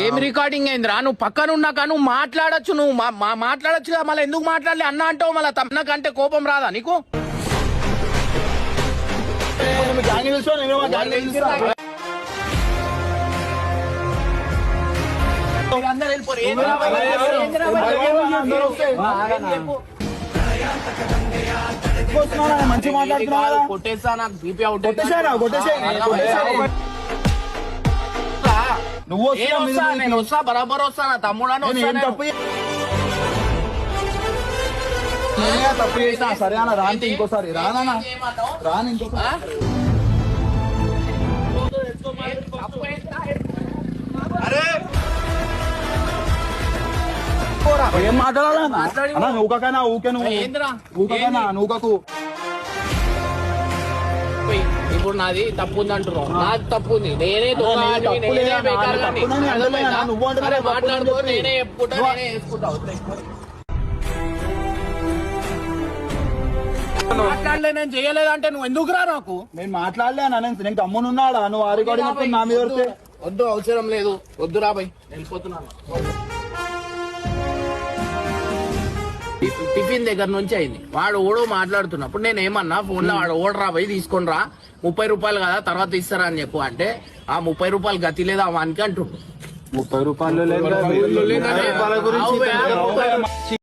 ఏం రికార్డింగ్ అయిందిరా? నువ్వు పక్కన ఉన్నాక నువ్వు మాట్లాడచ్చు, నువ్వు మాట్లాడచ్చు కదా, మళ్ళీ ఎందుకు మాట్లాడలే అన్న అంటావు? మళ్ళీ తప్పనకంటే కోపం రాదా నీకు? మంచి మాట్లాడుతున్నా కొట్టేసా, నాకు బీపీ అవుట్. నువ్వు నేను వస్తా, బరాబర్ వస్తా. నా తమ్ముడు తప్పు చేసినా సరే అన్న, రాంటి ఇంకోసారి రానా, రాను ఇంకోసారి. ఏం మాట్లాడాలన్నా? నూకకైనా ఊకే, ఊకకైనా నూకకు. ఇప్పుడు నాది తప్పు ఉంది అంటున్నావు, నాది తప్పు ఉంది. నేనే మాట్లాడుకో, నేనే చెప్పుకుంటా, నేనే వేసుకుంటా. మాట్లాడలే, నేను చేయలేదంటే నువ్వు ఎందుకు రా? నాకు నేను మాట్లాడలే అన్న, నేను తమ్మునున్నాడా? నువ్వు ఆ రికార్డింగ్ నా మీద వద్దు, అవసరం లేదు, వద్దు రా బై, వెళ్ళిపోతున్నాను. టిఫిన్ దగ్గర నుంచి అయింది, వాడు ఓడో మాట్లాడుతున్నప్పుడు నేను ఏమన్నా ఫోన్ లో వాడు ఓడరా పోయి తీసుకొని రా, 30 రూపాయలు కదా తర్వాత ఇస్తారా అని చెప్పు అంటే, ఆ 30 రూపాయలు గతి లేదా వానికి అంటుండు. 30 రూపాయలు